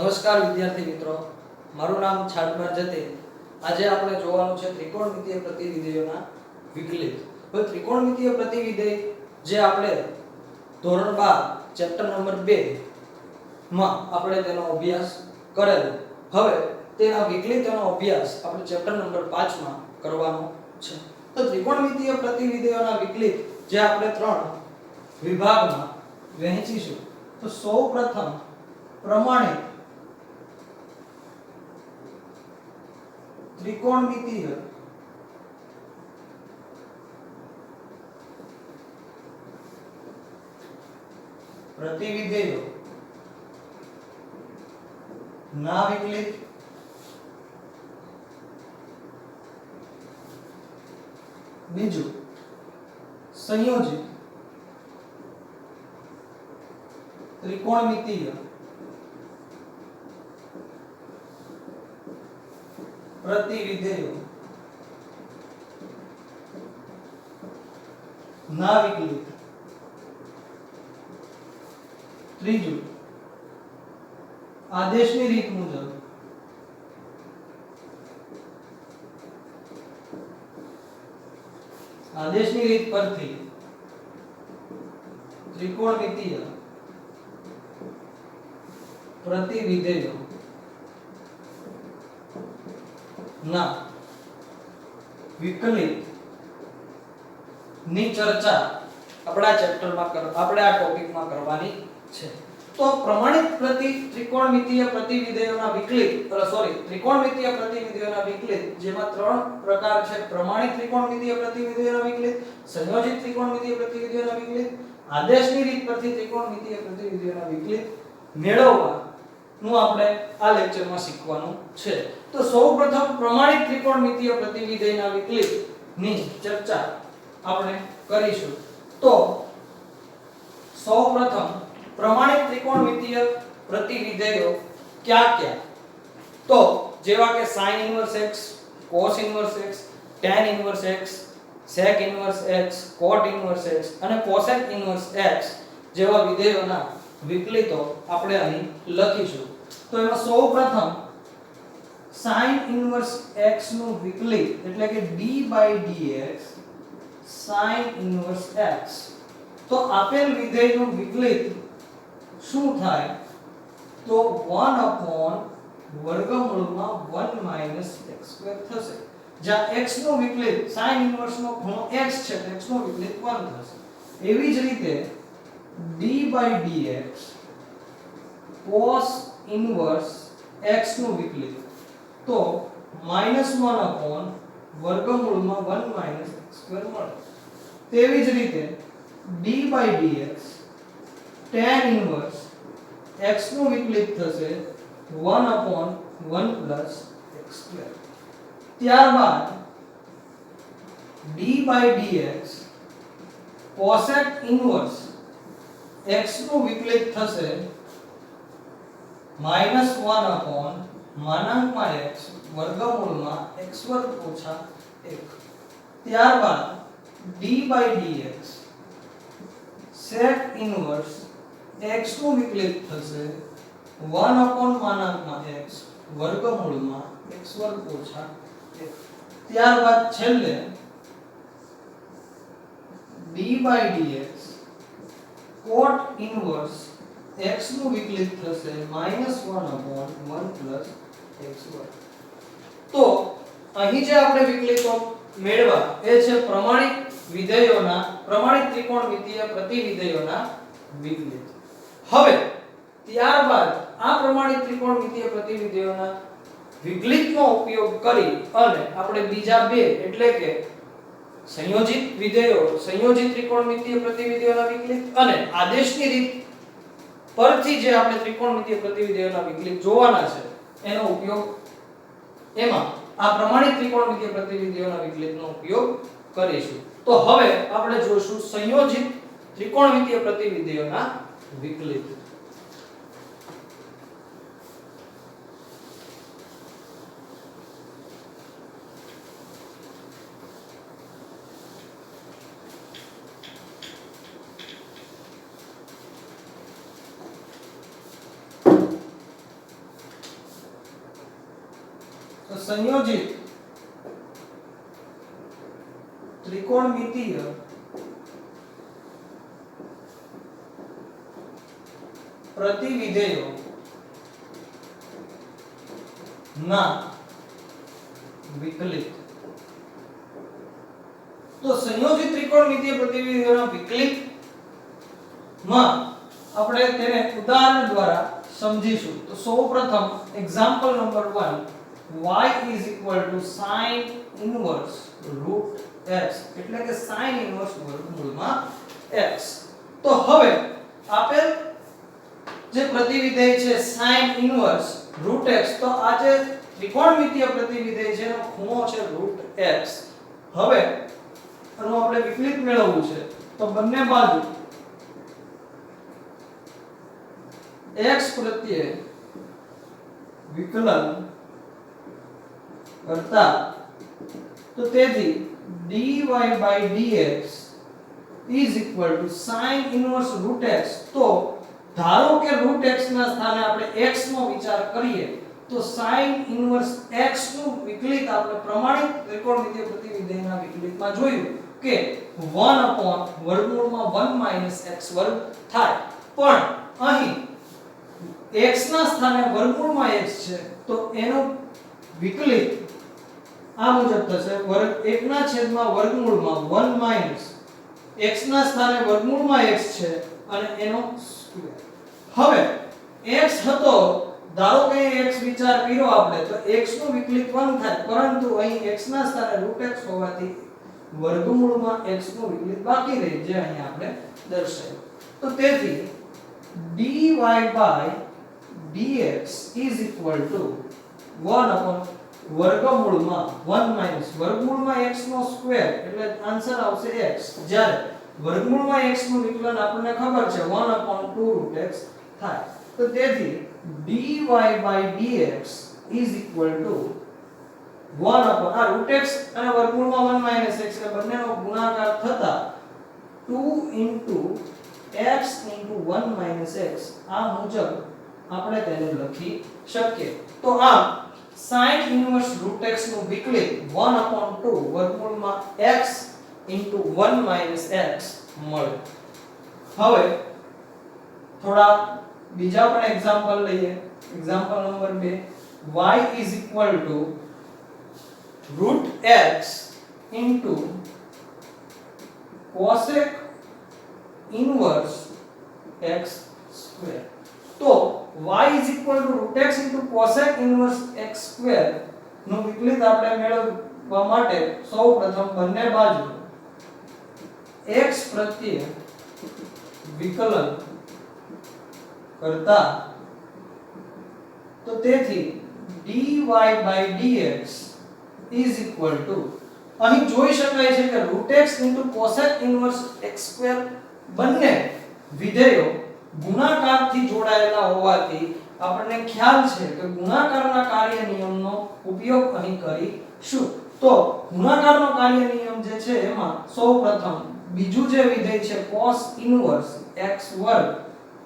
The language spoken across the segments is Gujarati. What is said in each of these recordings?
નમસ્કાર વિદ્યાર્થી મિત્રો, મારું નામ છાડમાર જતે. આજે આપણે જોવાનું છે ત્રિકોણમિતીય પ્રતિવિધેયોના વિકલિત. હવે ત્રિકોણમિતીય પ્રતિવિધેય જે આપણે ધોરણ 12 ચેપ્ટર નંબર 2 માં આપણે તેનો અભ્યાસ કરેલો. હવે તેના વિકલિતનો અભ્યાસ આપણે ચેપ્ટર નંબર 5 માં કરવાનો છે. તો ત્રિકોણમિતીય પ્રતિવિધેયોના વિકલિત જે આપણે 3 વિભાગમાં વહેંચીશું. તો સૌપ્રથમ પ્રમાણિત ત્રિકોણમિતીય પ્રતિવિધેયો ના વિકલિત. બીજું સંયોજિત ત્રિકોણમિતીય પ્રતિવિધેયો ના વિકલિત. ત્રીજું આદેશની રીત મુજબ આદેશની રીત પરથી ત્રિકોણમિતીય પ્રતિવિધેયો ના વિકલિત ની ચર્ચા આપણા ચેપ્ટરમાં આપણે આ ટોપિકમાં કરવાની છે. તો પ્રમાણિત ત્રિકોણમિતીય પ્રતિવિધેયોના વિકલિત ત્રિકોણમિતીય પ્રતિવિધેયોના વિકલિત જેમાં 3 પ્રકાર છે: પ્રમાણિત ત્રિકોણમિતીય પ્રતિવિધેયોના વિકલિત, સંયોજિત ત્રિકોણમિતીય પ્રતિવિધેયોના વિકલિત, આદેશની રીત પરથી ત્રિકોણમિતીય પ્રતિવિધેયોના વિકલિત મેળવવાનું આપણે આ લેક્ચરમાં શીખવાનું છે. તો સૌપ્રથમ પ્રમાણિત ત્રિકોણમિતીય પ્રતિવિધેયના વિકલિત ની ચર્ચા આપણે કરીશું. તો સૌપ્રથમ પ્રમાણિત ત્રિકોણમિતીય પ્રતિવિધેયો ક્યાં તો જેવા કે sin inverse x, cos inverse x, tan inverse x, sec inverse x, cot inverse x અને cosec ઇન્વર્સ x જેવા વિધેયોના વિકલિતો આપણે અહીં લખીશું. તો એમાં સૌપ્રથમ sin ઇન્વર્સ x નું વિકલિત એટલે કે d/dx sin ઇન્વર્સ x. તો આપેલ વિધેયનું વિકલિત શું થાય? તો 1/વર્ગમૂળમાં 1 x² થશે. જ્યાં x નું વિકલિત sin ઇન્વર્સ નો ખૂણો x છે તો x નું વિકલિત 1 થશે. એવી જ રીતે d/dx cos ઇન્વર્સ x નું વિકલિત તો -1/વર્ગમૂળમાં 1 x² મળે. તેવી જ રીતે d/dx tan ઇન્વર્સ x નું વિકલિત થશે 1/1 x². ત્યારબાદ d/dx cosec ઇન્વર્સ x નું વિકલિત થશે -1/x વર્ગમૂળમાં x² - 1. ત્યારબાદ d/dx sec ઇન્વર્સ x નું વિકલિત થશે 1/x વર્ગમૂળમાં x² - 1. ત્યારબાદ છેલ્લે d/dx cot ઇન્વર્સ x નું વિકલિત થશે -1/1 x². તો અહીં જે આપણે વિકલિતો મેળવા એ છે પ્રમાણિત ત્રિકોણમિતીય પ્રતિવિધેયોના વિકલિત. હવે ત્યારબાદ આ પ્રમાણિત ત્રિકોણમિતીય પ્રતિવિધેયોના વિકલિતનો ઉપયોગ કરી અને આપણે બીજા બે એટલે કે સંયોજિત ત્રિકોણમિતીય પ્રતિવિધેયોના વિકલિત અને આદેશની રીત પરથી જે આપણે ત્રિકોણમિતીય પ્રતિવિધેયોના વિકલિત જોવાના છે એનો ઉપયોગ એમાં આ પ્રમાણિત ત્રિકોણમિતીય પ્રતિવિધેયોના વિકલિતનો ઉપયોગ કરીશું. તો હવે આપણે જોઈશું સંયોજિત ત્રિકોણમિતીય પ્રતિવિધેયોના વિકલિત. તો સંયોજિત ત્રિકોણમિતીય પ્રતિવિધેયો ના વિકલિત. તો સંયોજિત ત્રિકોણમિતીય પ્રતિવિધેયોના વિકલિત માં આપણે તેને ઉદાહરણ દ્વારા સમજીશું. તો સૌપ્રથમ example number 1, y is equal to sin inverse root x, એટલે કે sin inverse વર્ગમૂળમાં x. તો હવે આપેલ જે પ્રતિવિધેય છે sin inverse root x, તો આ જે ત્રિકોણમિતીય પ્રતિવિધેય છે એનો ખૂણો છે root x. હવે આનું આપણે વિકલિત મેળવવું છે. તો બંને બાજુ x પ્રત્યે વિકલન કરતા, તો તેથી dy by dx is equal to sin inverse root x. તો ધારો કે root x ના સ્થાને આપણે x નો વિચાર કરીએ તો sin inverse x નું વિકલિત આપણે પ્રમાણિત ત્રિકોણમિતીય પ્રતિવિધેયના વિકલિતમાં જોયું કે 1 વર્ગમૂળમાં 1 x વર્ગ થાય. પણ અહીં x ના સ્થાને વર્ગમૂળમાં x છે તો એનો વિકલિત આ મુજબ થશે વર્ગ 1 ના છેદમાં વર્ગમૂળમાં 1 x ના સ્થાને વર્ગમૂળમાં x છે અને એનો સ્ક્વેર. હવે x હતો, ધારો કે x વિચાર કર્યો આપણે તો x નું વિકલિત 1 થાય, પરંતુ અહીં x ના સ્થાને √x હોવાથી વર્ગમૂળમાં x નું વિકલિત બાકી રહે, જે અહીં આપણે દર્શાવ્યું. તો તેથી dy by dx is equal to 1 વર્ગમૂળમાં 1 વર્ગમૂળમાં x નો સ્ક્વેર, એટલે આન્સર આવશે x. જ્યારે વર્ગમૂળમાં x નું વિકલન આપણને ખબર છે 1/2 √x થાય. તો તેથી dy by dx is equal to 1 આ √x અને વર્ગમૂળમાં 1 x એટલે બંનેનો ગુણાકાર થતા 2 x 1 x આ મુજબ આપણે તેને લખી શકીએ. તો આમ sin inverse √x નું વિકલિત 1/2 વર્ગમૂળમાં x 1 x મળે. હવે થોડા બીજા પણ એક્ઝામ્પલ લઈએ. Example number 2, y is equal to √x cosec inverse x square. તો y is equal to √x cosec inverse x square નું વિકલિત આપણે મેળવવા માટે સૌપ્રથમ બંને બાજુ x પ્રત્યે વિકલન કરતા, તો તેથી dy by dx is equal to, અહીં જોઈ શકાય છે કે √x cosec inverse x square બંને વિધેયો ગુણાકારથી જોડાયેલા હોવાથી આપણને ખ્યાલ છે કે ગુણાકારના કાર્ય નિયમનો ઉપયોગ અહીં કરીશું. તો ગુણાકારનો કાર્ય નિયમ જે છે એમાં સૌપ્રથમ બીજું જે વિધેય છે cos inverse x વર્ગ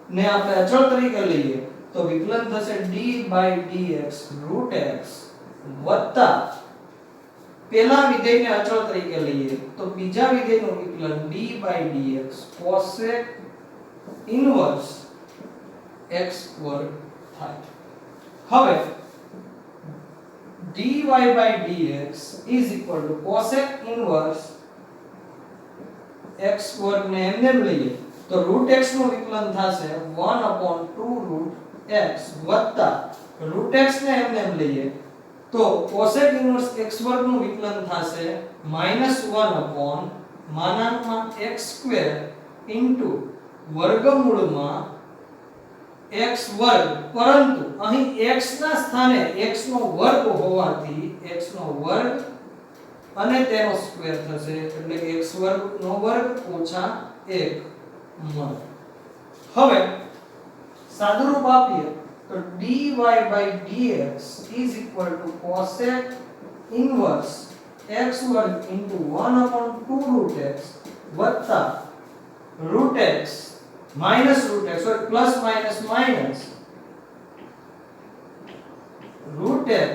ને આપણે અચળ તરીકે લઈએ તો વિકલન થશે d by dx √x વત્તા પહેલા વિધેયને અચળ તરીકે લઈએ તો બીજા વિધેયનું વિકલન d by dx cosec inverse x વર્ગ થાય. હવે dy by dx is equal to cosec inverse x વર્ગ ને એમને લઈએ તો √x નું વિકલન થશે 1/2 √x વત્તા √x ને એમને લઈએ તો cosec inverse x વર્ગ નું વિકલન થશે -1/x સ્ક્વેર વર્ગમૂળમાં x વર્ગ, પરંતુ અહીં x ના સ્થાને x નો વર્ગ હોવાથી x નો વર્ગ અને તેનો સ્ક્વેર થશે, એટલે કે x વર્ગ નો વર્ગ ઓછા 1 મળે. હવે સાદુરૂપ આપીએ તો dy by dx is equal to cosec inverse x વર્ગ 1/2 √x વત્તા √x minus √x, so plus minus minus √x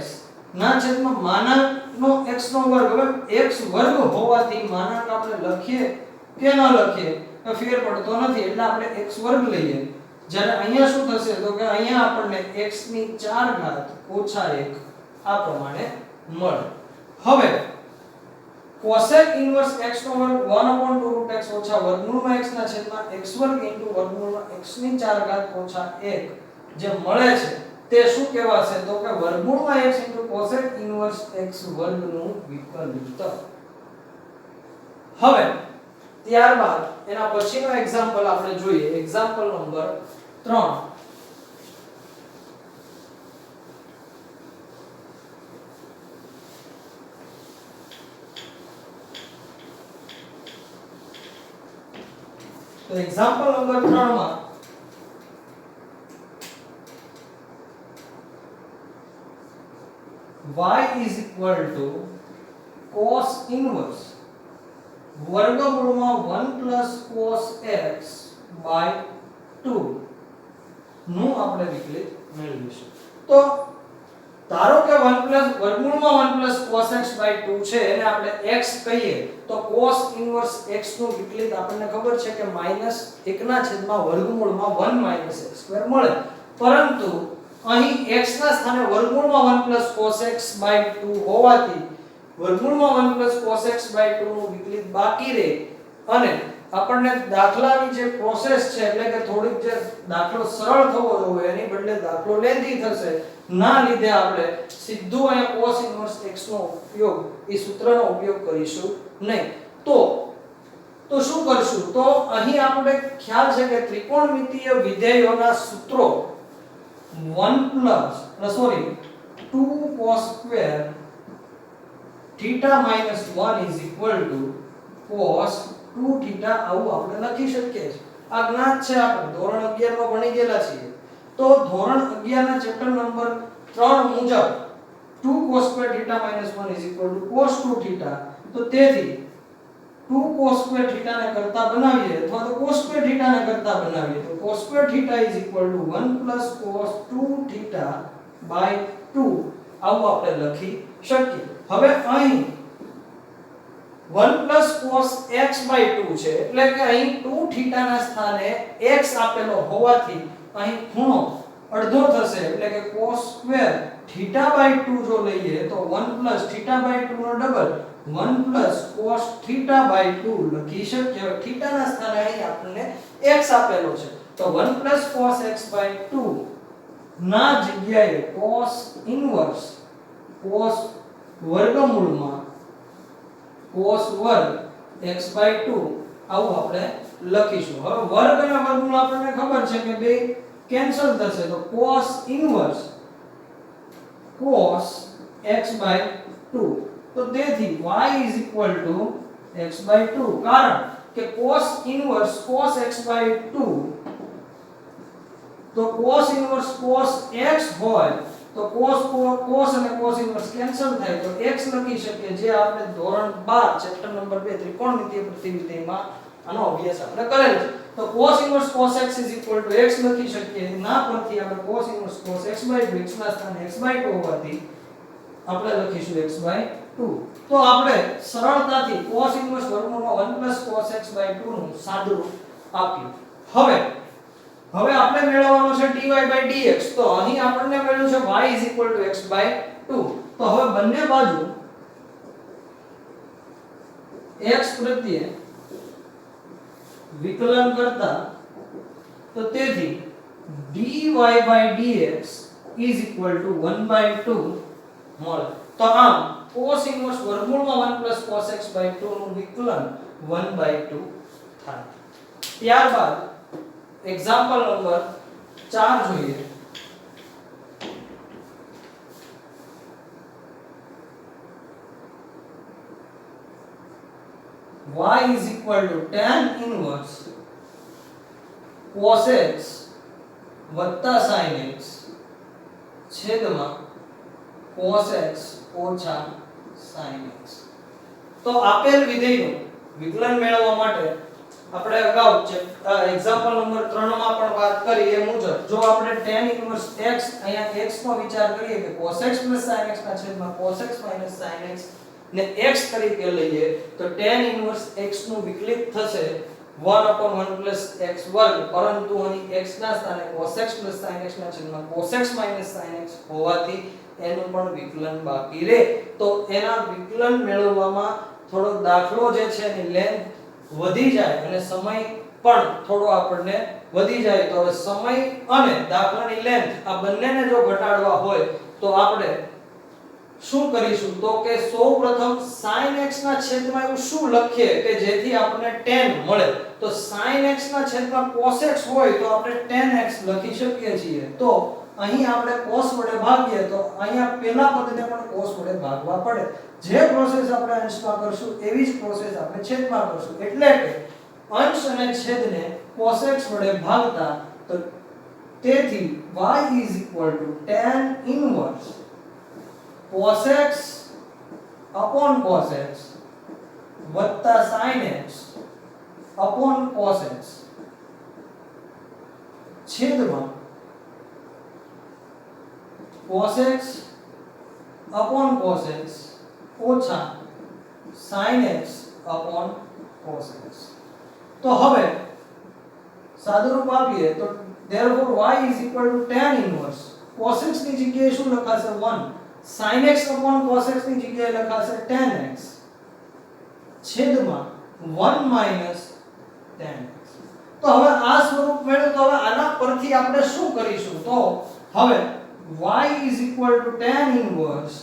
ના છેદમાં માનાંકનો x નો વર્ગ. હવે x વર્ગ હોવાથી માનાંક આપણે લખીએ કે ન લખીએ તો ફેર પડતો નથી એટલે આપણે x વર્ગ લઈએ. જ્યારે અહીંયા શું થશે તો કે અહીંયા આપણને x ની 4 ઘાત ઓછા 1 આ પ્રમાણે મળે. હવે cosec ઇન્વર્સ x નો વર્ગ 1/2 √x ઓછા વર્ગમૂળમાં x ના છેદમાં x વર્ગ વર્ગમૂળમાં x ની 4 ઘાત ઓછા 1 જે મળે છે તે શું કહેવાશે તો કે વર્ગમૂળમાં x cosec ઇન્વર્સ x વર્ગનું વિકલિત. હવે ત્યારબાદ એના પછીનો એક્ઝામ્પલ આપણે જોઈએ. Example number 3. તો એક્ઝામ્પલ નંબર 3 માં y is equal to cos inverse વર્ગમૂળમાં 1 plus cos x by 2 નું આપણે વિકલિત મેળવીશું. તો ધારો કે 1 plus વર્ગમૂળમાં 1 plus cos x by 2 છે એને આપણે x કહીએ તો cos inverse x નું વિકલિત આપણને ખબર છે કે -1 ના છેદમાં વર્ગમૂળમાં 1 - x² મળે. પરંતુ અહીં x ના સ્થાને વર્ગમૂળમાં 1 plus cos x by 2 હોવાથી વર્ગમૂળમાં 1 plus cos x by 2 નું વિકલિત બાકી રહે અને આપણને દાખલાની જે પ્રોસેસ છે એટલે કે થોડીક જે દાખલો સરળ થવો જોઈએ એની બદલે દાખલો લેન્ધી થશે ના લીધે આપણે સીધું અહીંયા cos ઇન્વર્સ x નો ઉપયોગ એ સૂત્રનો ઉપયોગ કરીશું નહીં. તો શું કરશું તો અહીં આપણે ખ્યાલ છે કે ત્રિકોણમિતિય વિધેયોના સૂત્રો 2 cos square theta minus 1 is equal to cos 2 theta આવું આપણે લખી શકીએ છીએ. આ જ્ઞાત છે આપણે ધોરણ 11 માં ભણી ગયેલા છીએ. તો ધોરણ 11 ના ચેપ્ટર નંબર 3 મુજબ 2 cos square theta minus 1 is equal to cos 2 theta. તો તેથી 2 cos square theta ને કરતા બનાવીએ અથવા તો cos square theta ને કરતા બનાવીએ તો cos square theta is equal to 1 plus cos 2 theta by 2 આવું આપણે લખી શકીએ. હવે અહીં 1 plus cos x by 2 છે એટલે કે અહીં 2 theta ના સ્થાને x આપેલો હોવાથી અહીં ખૂણો અડધો થશે એટલે કે cos square theta by 2 જો લઈએ તો 1 plus theta by 2 નો double 1 plus cos theta by 2 લખી શકીએ. theta ના સ્થાને અહીં આપણને x આપેલો છે તો 1 plus cos x by 2 ના જગ્યાએ cos ઇન્વર્સ cos વર્ગમૂળમાં cos વર્ગ x by 2 આવું આપણે લખીશું. હવે વર્ગ અને વર્ગમૂળ આપણને ખબર છે કે બે કેન્સલ થશે તો cos inverse cos x by 2 તો તેથી y is equal to x by 2 કારણ કે cos inverse cos x by 2 તો cos ઇન્વર્સ cos x હોય તો cos અને cos ઇન્વર્સ કેન્સલ થાય તો x લખી શકીએ જે આપણે ધોરણ 12 ચેપ્ટર નંબર 2 ત્રિકોણમિતિય પ્રતિવિધેયમાં આનો અભ્યાસ આપણે કરેલ છે. તો cos inverse cos x x લખી શકીએ. ના પરથી આપણે cos inverse cos x by 2 x ના સ્થાને x by 2 હોવાથી આપણે લખીશું x by 2. તો આપણે સરળતાથી cos ઇન્વર્સ વર્ગમૂળમાં 1 plus cos x by 2 નું સાદું આપ્યું. હવે આપણે મેળવવાનો છે dy by dx. તો અહીં આપણને મળ્યું છે y is equal to x by 2. તો હવે બંને બાજુ x પ્રત્યે વિકલન કરતા તો તેથી dy by dx is equal to 1 by 2 મળે. તો આમ cos ઇન્વર્સ વર્ગમૂળમાં 1 plus cos x by 2 નું વિકલન 1 by 2 થાય. ત્યારબાદ એક્ઝામ્પલ નંબર 4 જોઈએ. y is equal to tan inverse cos x વત્તા sin x છેદમાં cos x ઓછા sin x. તો આપેલ વિધેયનું વિકલન મેળવવા માટે આપણે અગાઉ એક્ઝામ્પલ નંબર 3 માં પણ વાત કરી એ મુજબ જો આપણે tan ઇન્વર્સ x અહીંયા x નો વિચાર કરીએ કે cos x sin x ના છેદમાં cos x sin x ને x તરીકે લઈએ તો tan ઇન્વર્સ x નું વિકલિત થશે 1/1 x વર્ગ, પરંતુ અહીં x ના સ્થાને cos x sin x ના છેદમાં cos x sin x હોવાથી એનું પણ વિકલન બાકી રહે. તો એના વિકલન મેળવવામાં થોડો દાખલો જે છે એની લેન્થ વધી જાય અને સમય પણ થોડો આપણને વધી જાય. તો હવે સમય અને દાખલાની લેન્થ આ બંનેને જો ઘટાડવા હોય તો આપણે શું કરીશું તો કે સૌપ્રથમ sin x ના છેદમાં એવું શું લખીએ કે જેથી આપણને tan મળે. તો sin x ના છેદમાં cos x હોય તો આપણે tan x લખી શકીએ છીએ. તો અહીં આપણે cos વડે ભાગીએ તો અહીંયા પહેલા પદને પણ cos વડે ભાગવા પડે. જે પ્રોસેસ આપણે અંશમાં કરશું એવી જ પ્રોસેસ આપણે છેદમાં કરશું. એટલે કે અંશ અને છેદને cos x વડે ભાગતા તો તેથી y tan inverse cos x upon cos x વત્તા sin x upon cos x છેદમાં cos x upon cos x ઓછા sin x upon cos x. તો હવે સાદુરૂપ આપીએ તો therefore y tan inverse cos x ની જગ્યાએ શું લખાશે 1, sin x upon cos x ની જગ્યાએ લખાશે tan x છેદમાં 1 minus tan x. તો હવે આ સ્વરૂપ મેળવ્યું. તો હવે આના પરથી આપણે શું કરીશું તો હવે y tan inverse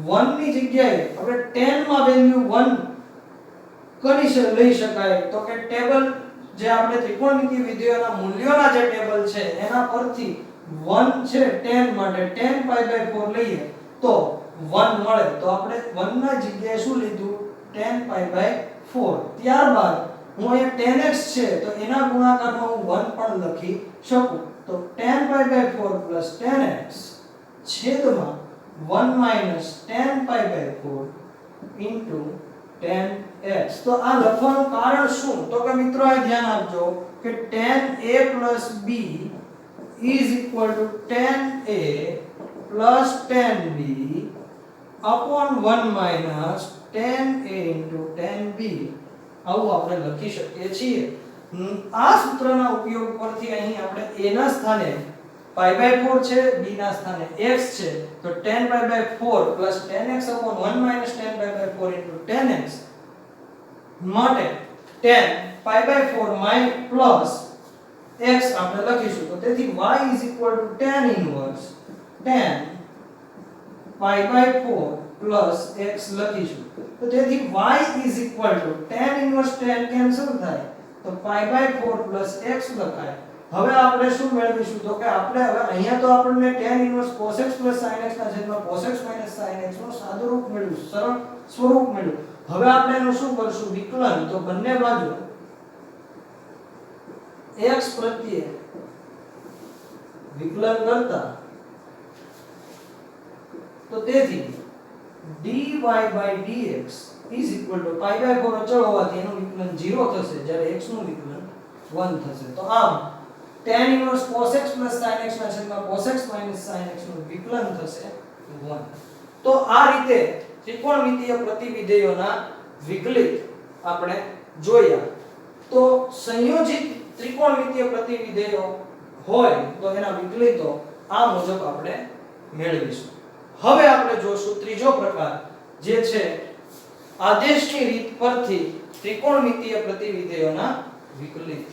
1 ની જગ્યાએ આપણે tan માં વેલ્યુ 1 લઈ શકાય. તો કે ટેબલ જે આપણે ત્રિકોણમિતિય વિધેયોના મૂલ્યોના જે ટેબલ છે એના પરથી 1 છે tan માટે tan pi/4 લઈએ તો 1 મળે. તો આપણે 1 ના જગ્યાએ શું લીધું tan pi/4. ત્યારબાદ હું અહીંયા tan x છે તો એના ગુણાકારમાં હું 1 પણ લખી શકું. તો tan pi/4 tan x છેદમાં 1 minus tan pi/4 into tan x. તો આ લખવાનું કારણ શું તો કે મિત્રો આ ધ્યાન આપજો કે tan a plus b is equal to tan a plus tan b upon 1 minus tan a into tan b. આવું આપણે લખી શકીએ છીએ. આ સૂત્રના ઉપયોગ પરથી અહીં આપણે a ના સ્થાને pi/4 છે, b ના સ્થાને x છે. તો tan pi/4 plus tan x upon 1 minus tan pi/4 into tan x માટે tan pi/4 plus x આપણે લખીશું. તો તેથી y tan inverse tan pi/4 plus x લખીશું. તો તેથી y tan inverse tan cancel થાય તો pi/4 plus x લખાય. હવે આપણે શું મેળવીશું તો કે આપણે હવે અહીંયા તો આપણને tan inverse cos x plus sin x ના છેદમાં cos x minus sin x નો સાદુરૂપ મેળવ્યું, સરળ સ્વરૂપ મેળવ્યું. હવે આપણે એનું શું કરશું વિકલન. તો બંને બાજુ x પ્રત્યે વિકલન કરતા તો તેથી dy/dx pi/4 અચળ હોવાથી એનું વિકલન 0 થશે જ્યારે x નું વિકલન 1 થશે. તો આમ tan inverse cos x plus sin x ના છેદમાં cos x minus sin x નું વિકલન થશે 1. તો આ રીતે ત્રિકોણમિતિય પ્રતિવિધેયોના વિકલિત આપણે જોયા. તો સંયોજિત ત્રિકોણમિતિય પ્રતિવિધેયો હોય તો એના વિકલિતો આ મુજબ આપણે મેળવીશું. હવે આપણે જોશું ત્રીજો પ્રકાર જે છે આદેશની રીત પરથી ત્રિકોણમિતિય પ્રતિવિધેયોના વિકલિત.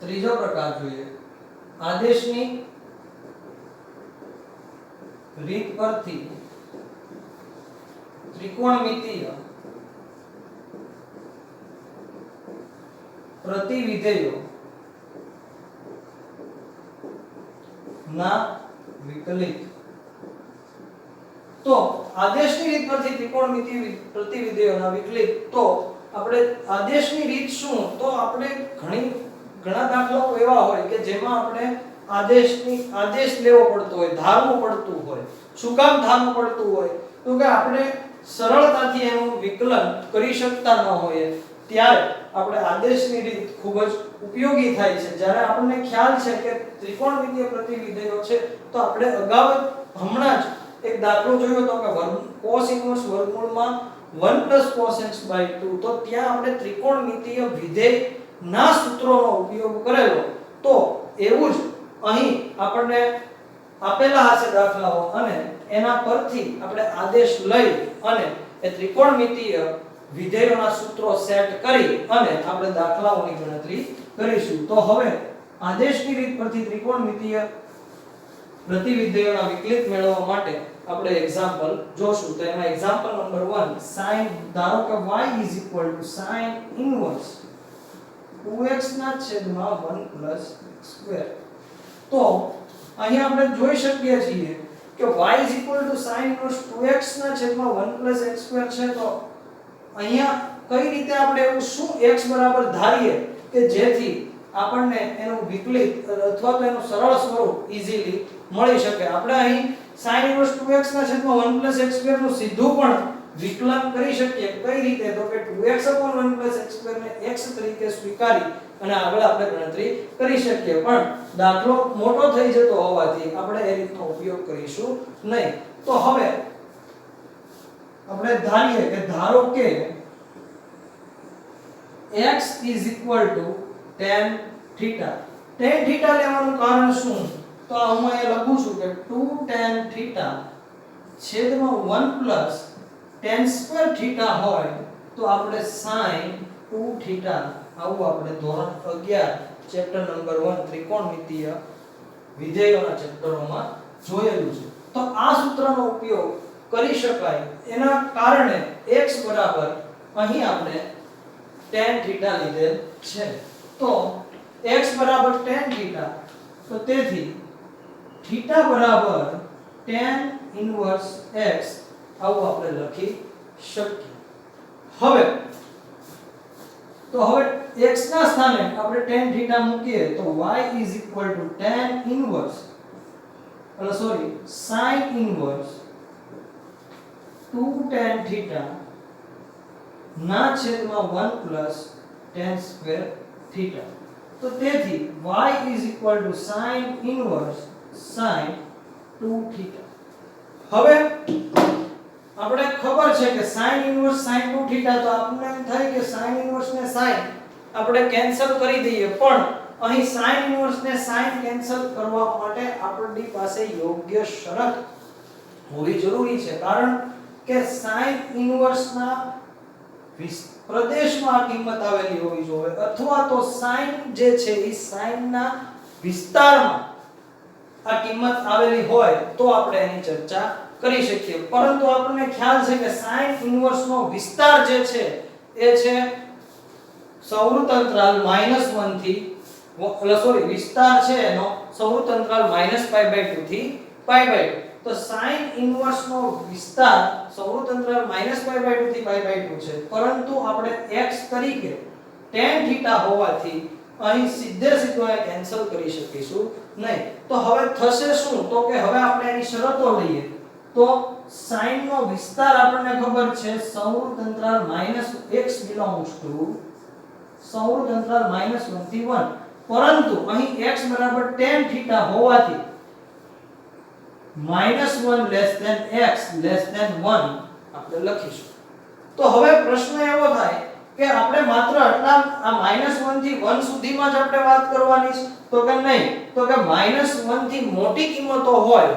ત્રીજો પ્રકાર જોઈએ આદેશની રીત પરથી ત્રિકોણમિતિય પ્રતિવિધેયો ના વિકલિત. તો આદેશની રીત પરથી ત્રિકોણમિતિય પ્રતિવિધેયોના વિકલિત, તો આપણે આદેશની રીત શું? તો આપણે ઘણા દાખલાઓ એવા હોય કે જેમાં આપણે આદેશ લેવો પડતો હોય, ધારવું પડતું હોય. શું કામ ધારવું પડતું હોય? તો કે આપણે સરળતાથી એનું વિકલન કરી શકતા ન હોઈએ, ત્યારે આપણે આદેશની રીત ખૂબ જ ઉપયોગી થાય છે. જ્યારે આપણને ખ્યાલ છે કે ત્રિકોણમિતિય પ્રતિવિધેયો છે, તો આપણે અગાઉ હમણાં જ એક દાખલો જોયો તો કે cos ઇન્વર્સ વર્ગમૂળમાં 1 cos x/2, તો ત્યાં આપણે ત્રિકોણમિતિય વિધેયના સૂત્રોનો ઉપયોગ કરેલો. તો એવું જ અહીં આપણને આપેલા હશે દાખલાઓ, અને એના પરથી આપણે આદેશ લઈ અને એ ત્રિકોણમિતિય વિધેયોના સૂત્રો સેટ કરી અને આપણે દાખલાઓની ગણતરી કરીશું. તો હવે આદેશની રીત પરથી ત્રિકોણમિતિય પ્રતિવિધેયોના વિકલિત મેળવવા માટે આપણે એક્ઝામ્પલ જોશું. તો એમાં એક્ઝામ્પલ નંબર 1, sin, ધારો કે y sin ઇન્વર્સ 2x ના છેદમાં 1 x². તો અહીં આપણે જોઈ શકીએ છીએ કે y sin ઇન્વર્સ 2x ના છેદમાં 1 x² છે. તો અહીંયા કઈ રીતે આપણે એવું શું x બરાબર ધારીએ કે જેથી આપણને એનું વિકલિત અથવા તો એનું સરળ સ્વરૂપ ઈઝીલી મળી શકે. આપણે અહીં sin ઇન્વર્સ 2x ના છેદમાં 1 x² નું સીધું પણ વિકલન કરી શકીએ. કઈ રીતે? તો કે 2x/1 x² ને x તરીકે સ્વીકારી અને આગળ આપણે ગણતરી કરી શકીએ. પણ દાખલો મોટો થઈ જતો હોવાથી આપણે એ રીતનો ઉપયોગ કરીશું નહીં. તો હવે આપણે ધારીએ કે ધારો કે x tan theta. tan theta લેવાનું કારણ શું? તો હું અહીંયા લખું છું કે 2 tan theta છેદમાં 1 tan² theta હોય તો આપણે sin 2 theta આવું આપણે ધોરણ 11 ચેપ્ટર નંબર 1 ત્રિકોણમિતિય વિધેયોના ચેપ્ટરોમાં જોયેલું છે. તો આ સૂત્રનો ઉપયોગ કરી શકાય. એના કારણે x બરાબર અહીં આપણે tan theta લીધેલ છે. તો x બરાબર tan theta, તો તેથી theta બરાબર tan ઇન્વર્સ x આવું આપણે લખી શકીએ. હવે x ના સ્થાને આપણે tan theta મૂકીએ તો y tan inverse sin inverse 2 tan theta ના છેદમાં 1 tan² theta. તો તેથી y sin inverse sin 2 theta. હવે આપણે ખબર છે કે sin ઇન્વર્સ sin 2 theta, તો આપણને એમ થાય કે sin ઇન્વર્સ ને sin આપણે કેન્સલ કરી દઈએ, પણ અહીં sin ઇન્વર્સ ને sin કેન્સલ કરવા માટે આપણી પાસે યોગ્ય શરત હોવી જરૂરી છે. કારણ કે sin ઇન્વર્સ ના પ્રદેશમાં આ કિંમત આવેલી હોવી જોઈએ, અથવા તો sin જે છે એ sin ના વિસ્તારમાં આ કિંમત આવેલી હોય તો આપણે એની ચર્ચા કરી શકીએ. પરંતુ આપણને ખ્યાલ છે કે sin ઇન્વર્સ નો વિસ્તાર જે છે એ છે સૌવૃત્ત અંતરાલ -1 થી વિસ્તાર છે એનો સૌવૃત્ત અંતરાલ -π/2 થી π/2. તો sin ઇન્વર્સ નો વિસ્તાર સૌવૃત્ત અંતરાલ -π/2 થી π/2 છે, પરંતુ આપણે x તરીકે tan theta હોવાથી અહીં સીધો કેન્સલ કરી શકીશું નહીં. તો હવે થશે શું? તો કે હવે આપણે એની શરતો લઈએ. તો sin નો વિસ્તાર આપણને ખબર છે સૌવૃત્ત અંતરાલ -x belongs to સૌવૃત્ત અંતરાલ -1 થી 1, પરંતુ અહીં x બરાબર tan theta હોવાથી -1 x 1 આપણે લખીશું. તો હવે પ્રશ્ન એવો થાય કે આપણે માત્ર આટલા આ -1 થી 1 સુધીમાં જ આપણે વાત કરવાની છે? તો કે નહીં. તો કે -1 થી મોટી કિંમતો હોય,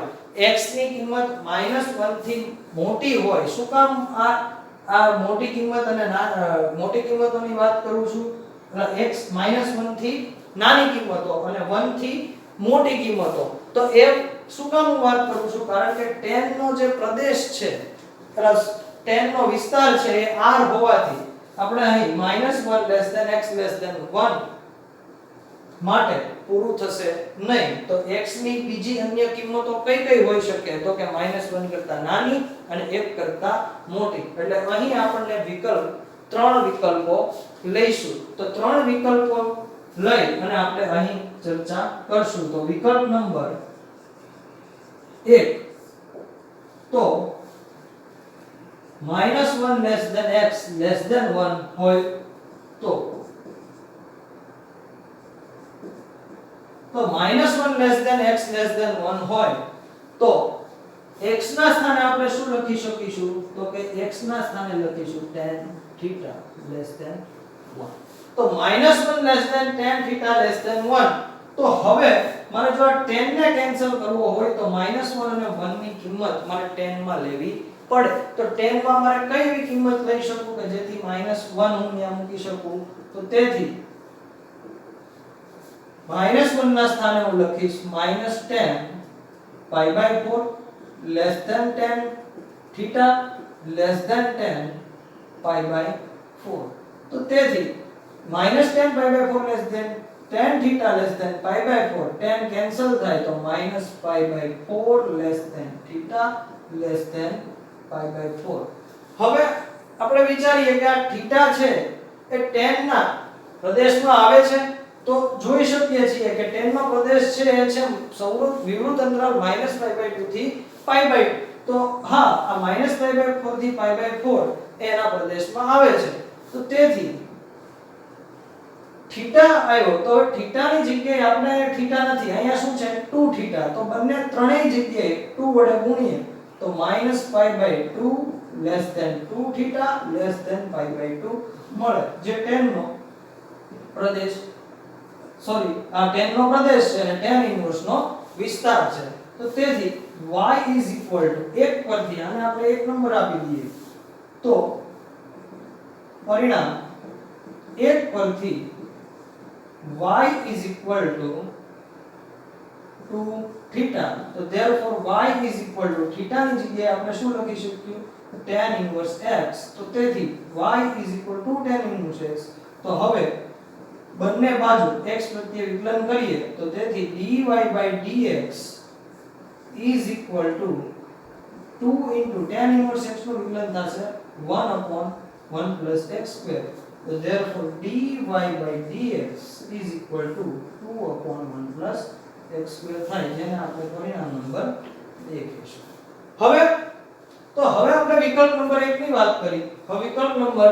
x ની કિંમત -1 થી મોટી હોય. શું કામ આ મોટી કિંમત અને મોટી કિંમતોની વાત કરું છું? x -1 થી નાની કિંમતો અને 1 થી મોટી કિંમતો. તો એ શું કામ હું વાત કરું છું? કારણ કે tan નો જે પ્રદેશ છે, tan નો વિસ્તાર છે એ r હોવાથી આપણે અહીં -1 x 1 માટે પૂરું થશે નહીં. તો x ની બીજી અન્ય કિંમતો કઈ કઈ હોઈ શકે? તો કે -1 કરતા નાની અને 1 કરતા મોટી. એટલે અહીં આપણને ત્રણ વિકલ્પો લઈશું. તો ત્રણ વિકલ્પો લઈ અને આપણે અહીં ચર્ચા કરશું. તો વિકલ્પ નંબર 1, તો -1 less than x less than 1 હોય તો -1 less than x less than 1 હોય તો x ના સ્થાને આપણે શું લખી શકીશું? તો કે x ના સ્થાને લખીશું tan theta less than 1. તો -1 less than tan theta less than 1. તો હવે મારે જો આ tan ને કેન્સલ કરવો હોય તો -1 અને 1 ની કિંમત મારે tan માં લેવી પડે. તો tan માં મારે કઈ એવી કિંમત લઈ શકું કે જેથી -1 હું ત્યાં મૂકી શકું? તો તેથી -1 ના સ્થાને હું લખીશ -tan π/4 less than tan theta less than tan π/4. તો તેથી -tan π/4 less than tan theta less than π/4, tan cancel થાય તો -π/4 less than theta less than π/4. હવે આપણે વિચારીએ કે આ થીટા છે એ tan ના પ્રદેશમાં આવે છે. તો જોઈ શકીએ છીએ કે tan નો પ્રદેશ છે એ છે વિવૃત અંતરાલ -π/2 થી π/2. તો હા, આ -π/4 થી π/4 એના પ્રદેશમાં આવે છે. તો તેથી થીટા આવ્યો તો થીટાની જગ્યાએ આપણે થીટા નથી, અહીંયા શું છે 2 થીટા. તો બંને ત્રણેય જગ્યાએ 2 વડે ગુણીએ તો -π/2 less than 2 theta less than π/2 મળે, જે tan નો પ્રદેશ આ tan નો પ્રદેશ છે અને tan ઇન્વર્સ નો વિસ્તાર છે. તો તેથી y is equal to 1 પરથી આને આપણે એક નંબર આપી દઈએ તો પરિણામ 1 પરથી y is equal to 2 theta. તો therefore y is equal to theta ની જગ્યાએ આપણે શું લખી શકીએ? tan inverse x. તો તેથી y is equal to tan inverse x. તો હવે બંને બાજુ x પ્રત્યે વિકલન કરીએ તો તેથી dy/dx is equal to 2 into tan inverse x નું વિકલન થશે 1/1 plus x square. So therefore dy/dx is equal to 2/1 plus x square થાય, જેને આપણે પરિણામ નંબર 2 કહીશું. હવે આપણે વિકલ્પ નંબર 1 ની વાત કરી. હવે વિકલ્પ નંબર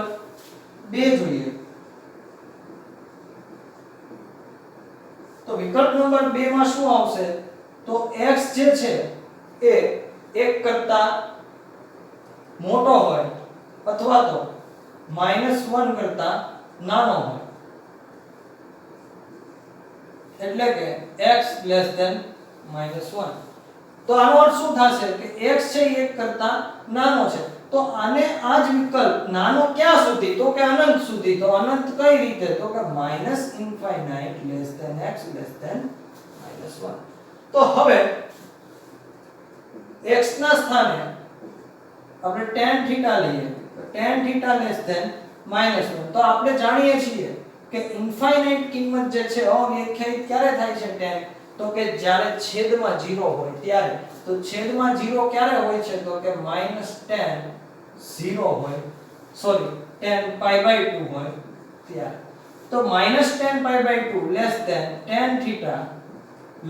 2 જોઈએ. તો વિકલ્પ નંબર 2 માં શું આવશે? તો x જે છે એ 1 કરતા મોટો હોય અથવા તો -1 કરતા નાનો હોય, એટલે કે x less than -1. તો આનો અર્થ શું થશે કે x છે 1 કરતા નાનો છે. તો આને આ જ વિકલ્પ નાનો ક્યાં સુધી? તો કે અનંત સુધી. તો અનંત કઈ રીતે? તો કે -infinite less than x less than -1. તો હવે x ના સ્થાને આપણે tan theta લઈએ તો tan theta less than -1. તો આપણે જાણીએ છીએ કે ઇન્ફાઇનાઇટ કિંમત જે છે અવ્યાખ્યાયિત ક્યારે થાય છે tan? તો કે જ્યારે છેદમાં 0 હોય ત્યારે. તો છેદમાં 0 ક્યારે હોય છે? તો કે tan 0 હોય tan π/2 હોય ત્યારે. તો tan π/2 less than tan theta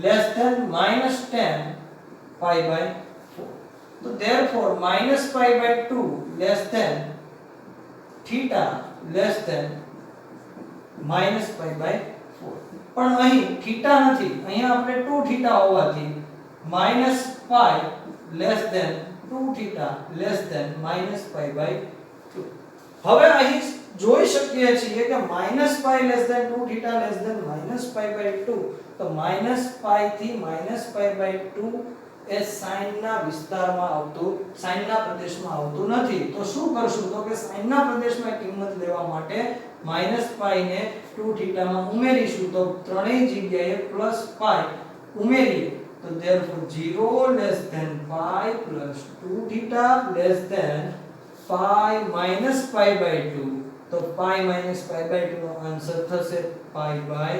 less than tan π/4. તો therefore -π/2 less than theta less than -π/4. પણ અહીં થીટા નથી, અહીંયા આપણે 2 થીટા હોવાથી -π less than 2 theta less than -π/2. હવે અહીં જોઈ શકીએ છીએ કે -π less than 2 theta less than -π/2. તો -π થી -π/2 એ સાઈન ના વિસ્તારમાં આવતું, સાઈન ના પ્રદેશમાં આવતું નથી. તો શું કરશું? તો કે સાઈન ના પ્રદેશમાં કિંમત લેવા માટે -π ને 2 theta માં ઉમેરીશું. તો ત્રણેય જગ્યાએ +π ઉમેરીએ તો therefore 0 less than pi plus 2 theta less than pi minus pi by 2. તો pi minus pi by 2 નો આન્સર થશે pi by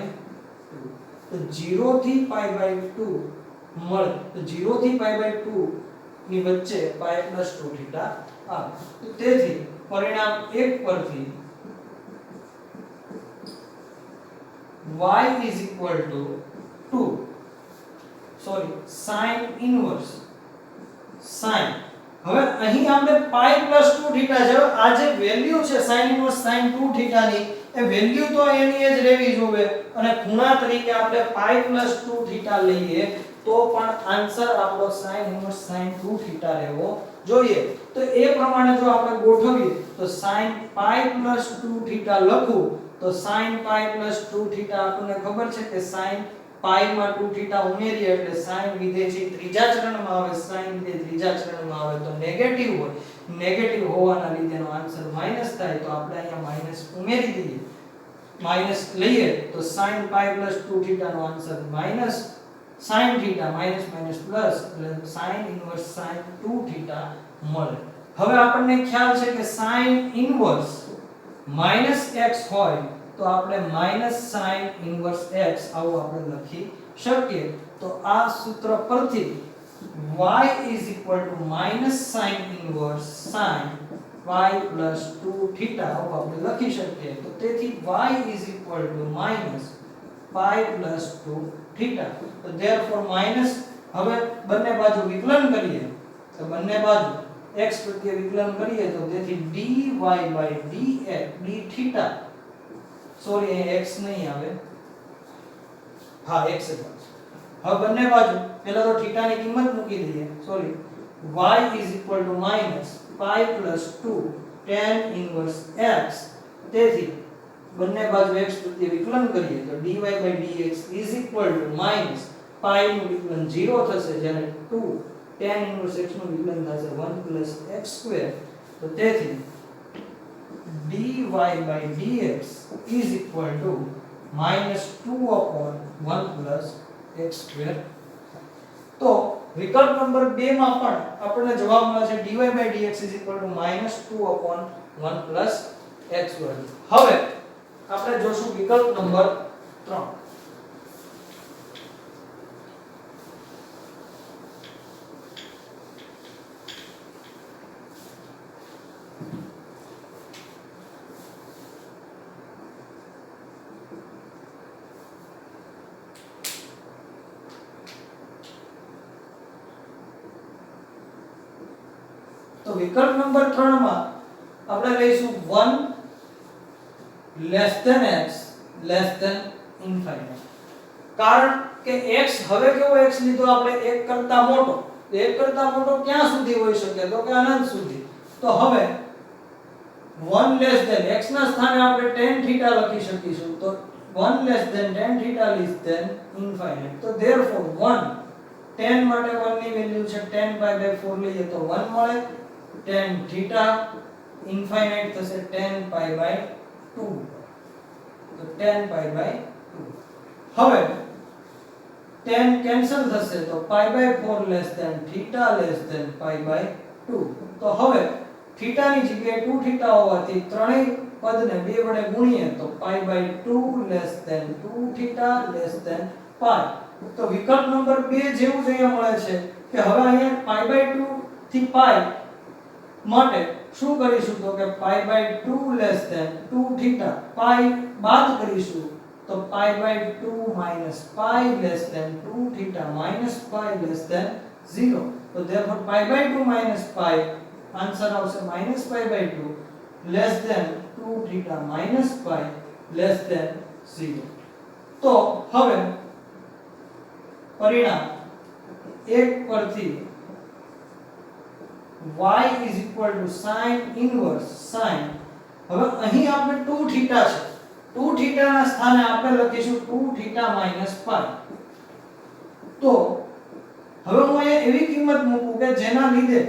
તો 0 થી પાઈ બાય 2 મળે તો 0 થી પાઈ બાય 2 ની વચ્ચે પાઈ પ્લસ 2 થીટા આવે તો તેથી પરિણામ 1 પરથી y is equal to 2 sorry sin inverse sin હવે અહીં આપણે પાઈ પ્લસ 2 થીટા છે આ જે વેલ્યુ છે sin ઇન્વર્સ sin 2 થીટા ની એ વેલ્યુ તો એની જ રહેવી જોઈએ અને ખૂણા તરીકે આપણે પાઈ પ્લસ 2 થીટા લઈએ તો પણ આન્સર આપણો sin ઇન્વર્સ sin 2 થીટા રહેવો જોઈએ તો એ પ્રમાણે જો આપણે ગોઠવીએ તો sin પાઈ પ્લસ 2 થીટા લખું તો sin પાઈ પ્લસ 2 થીટા આપણને ખબર છે કે sin પાઈ માં 2 થીટા ઉમેરીએ એટલે sin વિધેય છે ત્રીજા ચરણમાં આવે sin વિધેય ત્રીજા ચરણમાં આવે તો નેગેટિવ હોય નેગેટિવ હોવાના લીધે નો આન્સર માઈનસ થાય તો આપણે અહીંયા માઈનસ ઉમેરી દઈએ માઈનસ લઈએ તો sin પાઈ પ્લસ 2 થીટા નો answer minus sin theta minus minus plus એટલે sin ઇન્વર્સ sin 2 થીટા મળે હવે આપણને ખ્યાલ છે કે sin ઇન્વર્સ -x હોય તો આપણે sin ઇન્વર્સ x આવું આપણે લખી શકીએ તો આ સૂત્ર પરથી y is equal to sin inverse sin y plus 2 theta આવું આપણે લખી શકીએ તો તેથી y is equal to pi plus 2 theta તો therefore minus હવે બંને બાજુ વિકલન કરીએ તો બંને બાજુ x પ્રત્યે વિકલન કરીએ તો તેથી dy by dx d theta sorry અહીં x નહીં આવે હા x જ હવે બંને બાજુ પહેલા તો થીટા ની કિંમત મૂકી દઈએ sorry y is equal to pi plus 2 tan inverse x તેથી બંને બાજુ x પ્રત્યે વિકલન કરીએ તો dy by dx is equal to pi નું વિકલન 0 થશે જ્યારે 2 tan inverse x નું વિકલન થશે 1 plus x square તો તેથી dy by dx is equal to -2 upon 1 plus x square તો વિકલ્પ નંબર 2 માં પણ આપણને જવાબ મળે છે dy by dx is equal to -2 upon 1 plus x square હવે આપણે જોશું વિકલ્પ નંબર 3 તો વિકલ્પ નંબર 3 માં આપણે લઈશું 1 less than x less than infinite કારણ કે x હવે કેવો x લીધો આપણે 1 કરતા મોટો 1 કરતા મોટો ક્યાં સુધી હોઈ શકે તો કે અનંત સુધી તો હવે 1 less than x ના સ્થાને આપણે tan theta લખી શકીશું તો 1 less than tan theta less than infinite તો therefore 1 tan માટે 1 ની વેલ્યુ છે tan pi by 4 લઈએ તો 1 મળે tan theta infinite થશે tan pi by 2 તો tan pi by 2 હવે tan કેન્સલ થશે તો pi by 4 less than theta less than pi by 2 તો હવે theta ની જગ્યાએ 2 theta હોવાથી ત્રણેય પદને 2 વડે ગુણીએ તો pi by 2 less than 2 theta less than pi તો વિકલ્પ નંબર 2 જેવું જ અહીંયા મળે છે કે હવે અહીંયા pi by 2 થી pi માટે શું કરીશું તો કે pi by 2 less than 2 theta pi બાદ કરીશું તો pi by 2 minus pi less than 2 theta minus pi less than 0 તો therefore pi by 2 minus pi answer આવશે minus pi by 2 less than 2 theta minus pi less than 0 તો હવે પરિણામ 1 પરથી y is equal to sin inverse sin હવે અહીં આપણે 2 theta છે 2 theta ના સ્થાને આપણે લખીશું 2 theta minus pi તો હવે હું અહીંયા એવી કિંમત મૂકું કે જેના લીધે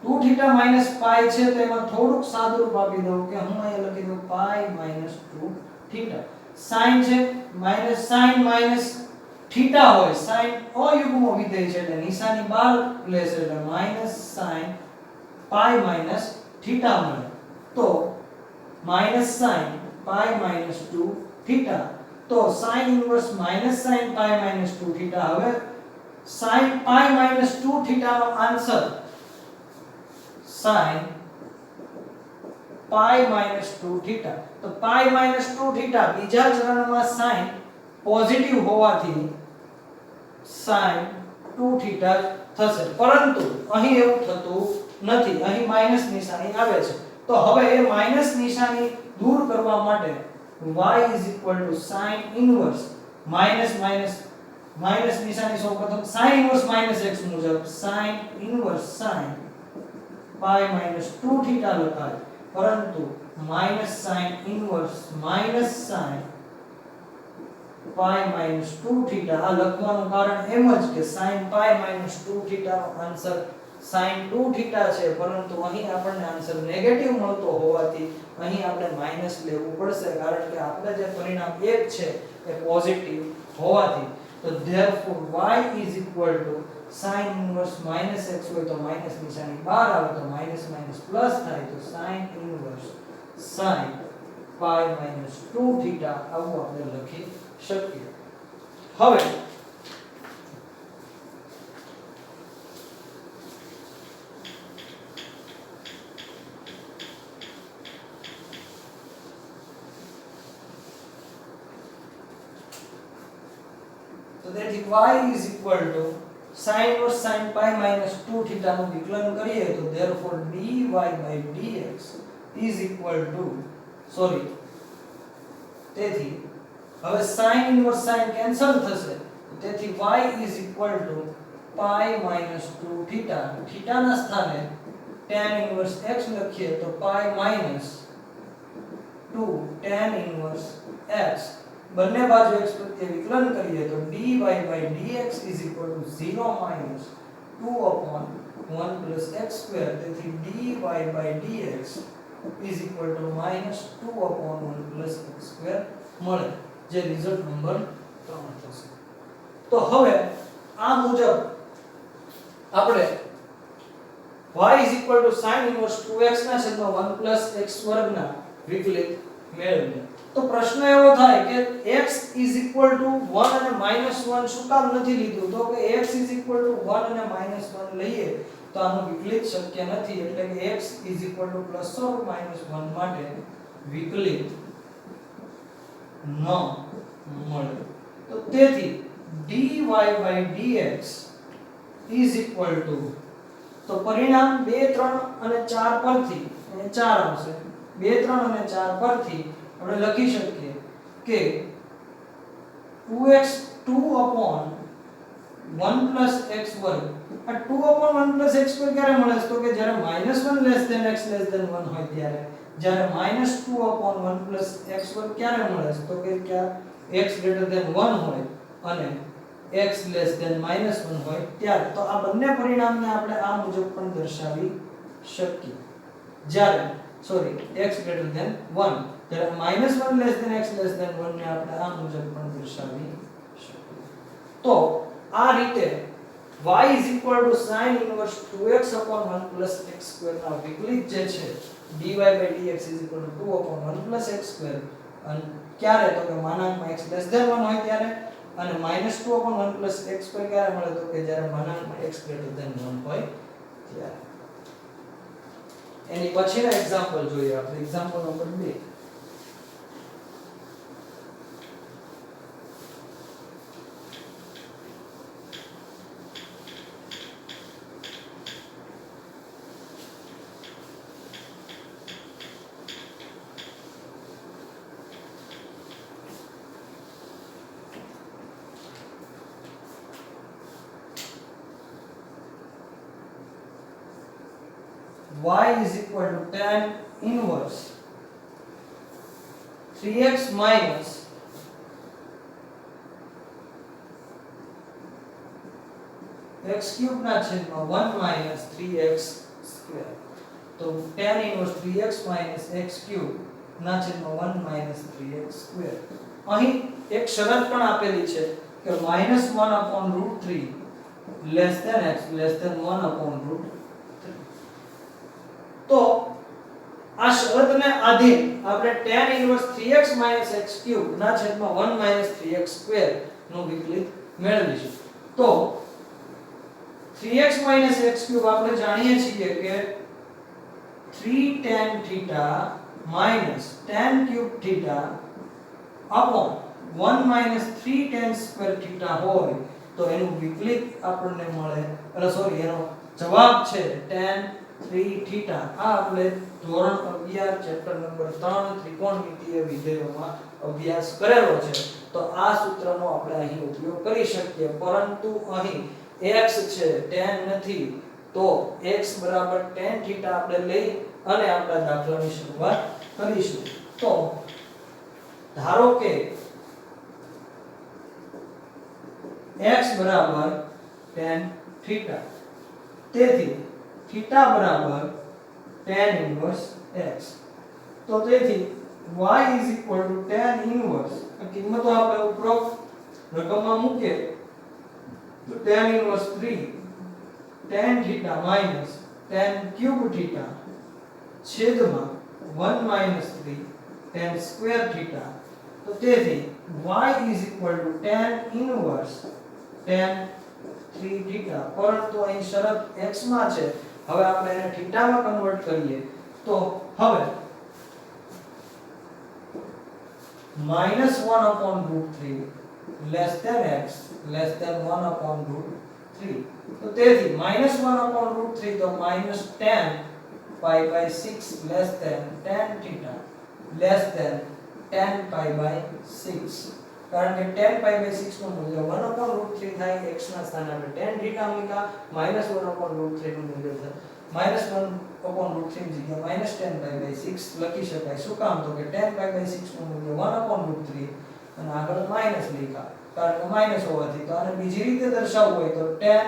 2 theta minus pi છે તેમાં થોડુંક સાદુરૂપ આપી દઉં કે હું અહીંયા લખી દઉં pi minus 2 theta sin છે minus sin minus theta હોય sin અયુગ્મ વિધેય છે એટલે નિશાની બહાર લેશે એટલે minus sin pi minus theta મળે તો minus sin pi minus 2 theta તો sin inverse minus sin pi minus 2 theta. હવે sin પાઈ માઈનસ 2 થીટા નો answer sin pi minus 2 theta. તો પાઈ માઈનસ 2 થીટા બીજા ચરણમાં sin પોઝિટિવ હોવાથી sin 2 થીટા થશે, પરંતુ અહીં એવું થતું નથી, અહીં માઈનસ નિશાની આવે છે. તો હવે એ માઈનસ નિશાની દૂર કરવા માટે y sin ઇન્વર્સ માઈનસ નિશાની સૌપ્રથમ sin ઇન્વર્સ x મુજબ sin inverse sin pi minus 2 theta લખાય, પરંતુ sin inverse sin pi minus 2 theta આ લખવાનું કારણ એમ જ કે sin પાઈ માઈનસ 2 થીટા નો આન્સર sin 2 થીટા છે, પરંતુ અહીં આપણને આન્સર નેગેટિવ મળતો હોવાથી અહીં આપણે માઈનસ લેવું પડશે, કારણ કે આપણે જે પરિણામ 1 છે એ પોઝિટિવ હોવાથી. તો therefore y sin inverse x હોય તો માઈનસ નિશાની બહાર આવે તો માઈનસ માઈનસ પ્લસ થાય, તો sin inverse sin pi minus 2 theta આવું આપણે લખી શકીએ. હવે તો તેથી y sin inverse sin pi minus 2 theta નું વિકલન કરીએ તો therefore dy by dx is equal to તેથી હવે sin inverse sin કેન્સલ થશે, તેથી y is equal to pi minus 2 theta. theta ના સ્થાને tan inverse x લખીએ તો pi minus 2 tan inverse x, બંને બાજુ x પ્રત્યે વિકલન કરીએ તો dy by dx is equal to 0 minus 2 upon 1 plus x square. તેથી dy by dx is equal to minus 2 upon 1 plus x square મળે, જે રિઝલ્ટ નંબર 3 થશે. તો હવે આ મુજબ આપણે y is equal to sin inverse 2x ના છેદમાં 1 plus x વર્ગ ના વિકલિત મેળવીએ. તો પ્રશ્ન એવો થાય કે x is equal to 1 અને -1 શું કામ નથી લીધું? તો કે x is equal to 1 અને -1 લઈએ તો આનું વિકલિત શક્ય નથી, એટલે કે x is equal to plus or minus 1 માટે વિકલિત ન મળે. તો તેથી dy by dx is equal to, તો પરિણામ 2 3 અને 4 પરથી અને 4 આવશે, 2 3 અને 4 પરથી આપણે લખી શકીએ કે 2x 2 upon 1 plus x વર્ગ. આ 2 upon 1 plus x વર્ગ ક્યારે મળે છે? તો કે જ્યારે -1 less than x less than 1 હોય ત્યારે. જ્યારે -2 upon 1 plus x વર્ગ ક્યારે મળે છે? તો કે x greater than 1 હોય અને x less than -1 હોય ત્યારે. તો આ બંને પરિણામને આપણે આ મુજબ પણ દર્શાવી શકીએ. જ્યારે x greater than 1, ત્યારે -1 less than x less than 1 ને આપણે આ મુજબ પણ દર્શાવી શકીએ. તો આ રીતે y is equal to sin inverse 2x upon 1 plus x square ના વિકલિત જે છે dy by dx is equal to 2 upon 1 plus x square, અને ક્યારે? તો કે માનાંકમાં x less than 1 હોય ત્યારે, અને -2 upon 1 plus x square ક્યારે મળે? તો કે જ્યારે માનાંકમાં x greater than 1 હોય ત્યારે. એની પછીના એક્ઝામ્પલ જોઈએ આપણે. Example number 2. y is equal to tan inverse 3x minus x cube ના છેદમાં 1 minus 3x square. તો tan inverse 3x minus x cube ના છેદમાં 1 minus 3x square. અહીં એક શરત પણ આપેલી છે કે -1 upon √3 less than x less than 1 upon √3. તો આ શરતને આધીન આપણે tan ઇન્વર્સ 3x x³ ના છેદમાં 1 3x² નું વિકલિત મેળવીશું. તો 3x x³ આપણે જાણીએ છીએ કે 3 tan θ tan cube θ upon 1 3 tan square θ હોય તો એનું વિકલિત આપણને મળે, એટલે સોરી એનો જવાબ છે tan 3 θ. આ આપણે ધોરણ 11 ચેપ્ટર નંબર 3 ત્રિકોણમિતિય વિધેયોમાં અભ્યાસ કરેલો છે. તો આ સૂત્રનો આપણે અહીં ઉપયોગ કરી શકીએ, પરંતુ અહીં x છે tan નથી, તો x બરાબર tan θ આપણે લઈ અને આપણા દાખલાની શરૂઆત કરીશું. તો ધારો કે x બરાબર tan θ, તેથી θ બરાબર tan ઇન્વર્સ x. તો તેથી y tan ઇન્વર્સ, આ કિંમતો આપણે ઉપરોક્ત રકમમાં મૂકીએ તો tan inverse 3 tan θ tan cube θ છેદમાં 1 3 tan square θ. તો તેથી y tan ઇન્વર્સ tan 3 θ, પરંતુ અહીં શરત x માં છે. હવે આપણે એને θ માં કન્વર્ટ કરીએ તો હવે -1/√3 less than x less than 1/√3. તો તેથી -1/√3 તો -tan π/6 less than tan θ less than tan π/6. કારણ કે tan π/6 નું મૂલ્ય 1/√3 થાય, x ના સ્થાને આપણે tan θ મૂક્યા, -1/√3 નું મૂલ્ય થાય -1/√3 ની જગ્યાએ -tan π/6 લખી શકાય. શું કામ? તો કે tan π/6 નું મૂલ્ય 1/√3 અને આગળ માઈનસ લખ્યા, કારણ કે માઈનસ હોવાથી. તો આને બીજી રીતે દર્શાવવું હોય તો tan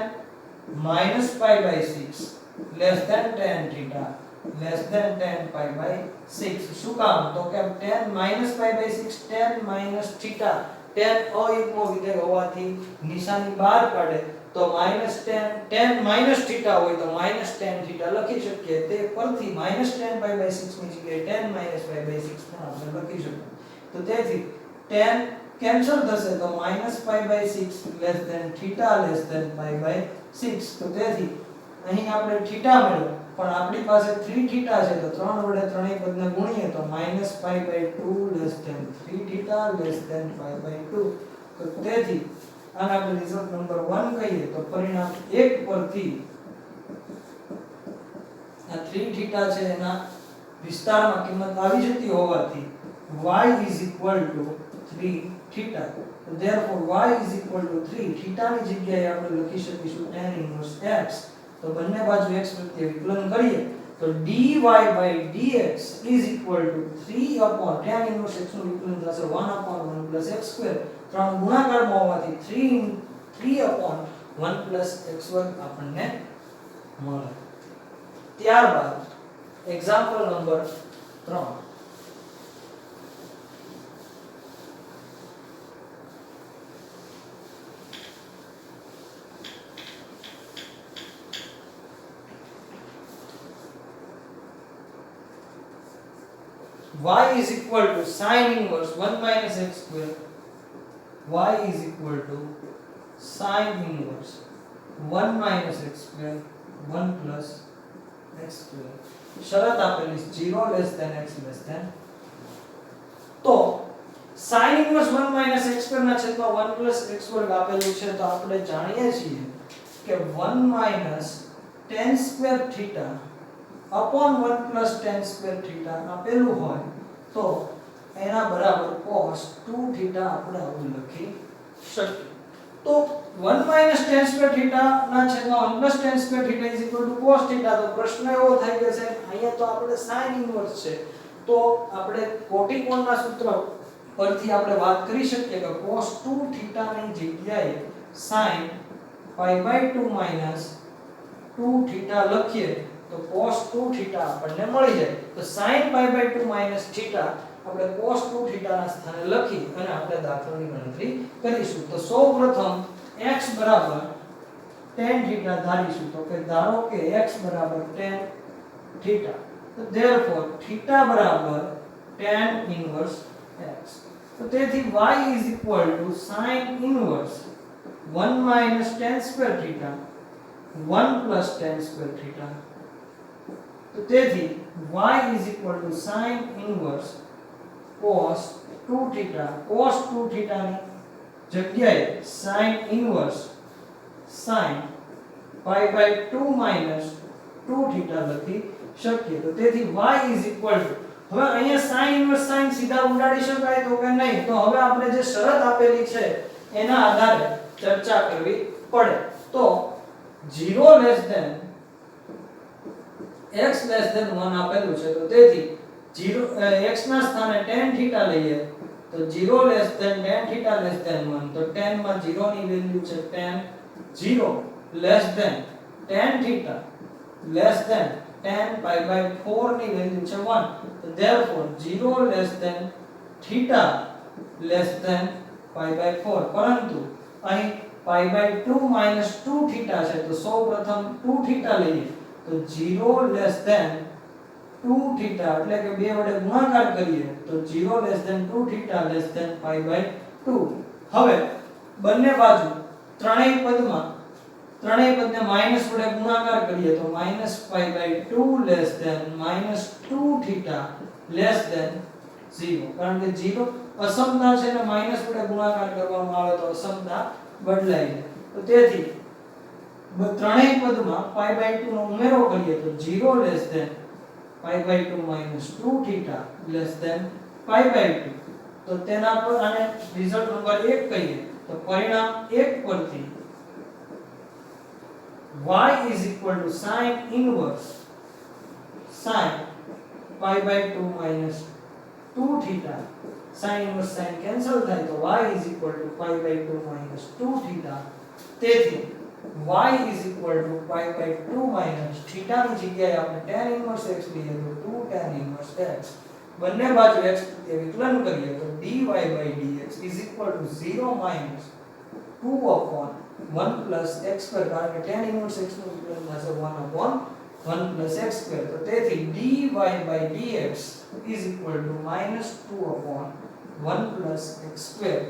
-π/6 less than tan θ less than tan π/6. શું કામ? તો કે tan -π/6 tan θ tan અયુગ્મ વિધેય હોવાથી નિશાની બહાર કાઢે તો tan θ હોય તો tan θ લખી શકીએ. તે પરથી tan π/6 ની જગ્યાએ tan π/6 પણ આપણે લખી શકીએ. તો તેથી tan કેન્સલ થશે તો -π/6 less than θ less than π/6. તો તેથી અહીં આપણે θ મેળવ્યો, પણ આપણી પાસે 3 θ છે તો 3 વડે ત્રણેય પદને ગુણીએ તો -π/2 less than 3 θ less than π/2. તો તેથી આને આપણે રિઝલ્ટ નંબર 1 કહીએ તો પરિણામ 1 પરથી આ 3 θ છે એના વિસ્તારમાં કિંમત આવી જતી હોવાથી y 3 θ. therefore y 3 θ ની જગ્યાએ આપણે લખી શકીશું tan ઇન્વર્સ x. તો બંને બાજુ x પ્રત્યે વિકલન કરીએ તો dy/dx 3 tan ઇન્વર્સ x નું વિકલન થશે 1/1 x². ત્રણ ગુણાકારમાં હોવાથી 3/1 x² આપણને મળે. ત્યારબાદ example number 3. y sin inverse 1 x². y sin inverse 1 x², 1 x². શરત આપેલી 0 less than x less than. તો sin inverse 1 x² ના છેદમાં 1 x² આપેલું છે. તો આપણે જાણીએ છીએ કે 1 tan² θ upon 1 tan² θ આપેલું હોય તો એના બરાબર cos 2θ આપણે આવું લખી શકીએ. તો 1 tan² θ ના છેદમાં 1 tan² θ cos θ. તો પ્રશ્ન એવો થાય કે સાહેબ અહીંયા તો આપણે sin ઇન્વર્સ છે, તો આપણે કોટિકોણના સૂત્ર પરથી આપણે વાત કરી શકીએ કે cos 2θ ની જગ્યાએ sin π/2 2θ લખીએ તો cos 2θ આપણને મળી જાય. તો sin π/2 θ આપણે cos 2θ ના સ્થાને લખી અને આપણે દાખલાની ગણતરી કરીશું. તો સૌપ્રથમ x બરાબર tan θ ધારીશું. તો કે ધારો કે x બરાબર tan θ. તો therefore theta બરાબર tan inverse x. તો તેથી y is equal to sin inverse 1 minus tan square theta 1 plus tan square theta. તો તેથી y is equal to sin inverse cos 2 theta. cos 2 theta ની જગ્યાએ sin inverse sin pi by 2 minus 2 theta લખી શકીએ. તો તેથી y is equal to, હવે અહીંયા sin inverse sin સીધા ઉડાડી શકાય તો કે નહીં? તો હવે આપણે જે શરત આપેલી છે એના આધારે ચર્ચા કરવી પડે. તો 0 less than x less than 1 આપેલું છે. તો તેથી 0 x ના સ્થાને tan theta લઈએ તો 0 less than tan theta less than 1. તો tan માં 0 ની વેલ્યુ છે tan 0 less than tan theta less than tan pi by 4 ની વેલ્યુ છે 1. તો therefore 0 less than theta less than pi by 4. પરંતુ અહીં pi by 2 minus 2 theta છે. તો સૌપ્રથમ 2 theta લઈએ તો 0 less than 2 theta એટલે કે બે વડે ગુણાકાર કરીએ તો 0 less than 2 theta less than pi by 2. હવે બંને બાજુ ત્રણેય પદને માઈનસ વડે ગુણાકાર કરીએ તો minus pi by 2 less than minus 2 theta less than 0. કારણ કે 0 અસમતા છે ને માઈનસ વડે ગુણાકાર કરવામાં આવે તો અસમતા બદલાઈ જાય. તો તેથી ત્રણેય પદમાં pi by 2 નો ઉમેરો કરીએ તો 0 less than pi by 2 minus 2 theta less than pi by 2. તો તેના પર આને રિઝલ્ટ નંબર 1 કહીએ તો પરિણામ 1 પરથી y is equal to sin inverse sin pi by 2 minus 2 theta. sin inverse sin cancel થાય તો y is equal to pi by 2 minus 2 theta. તેથી y is equal to pi by 2 minus theta ની જગ્યાએ આપણે tan inverse x લઈએ તો 2 tan inverse x. બંને બાજુ x પ્રત્યે વિકલન કરીએ તો dy by dx is equal to 0 minus 2 upon 1 plus x square. કારણ કે tan inverse x નું વિકલન થશે 1 upon 1 plus x square. તો તેથી dy by dx is equal to minus 2 upon 1 plus x square.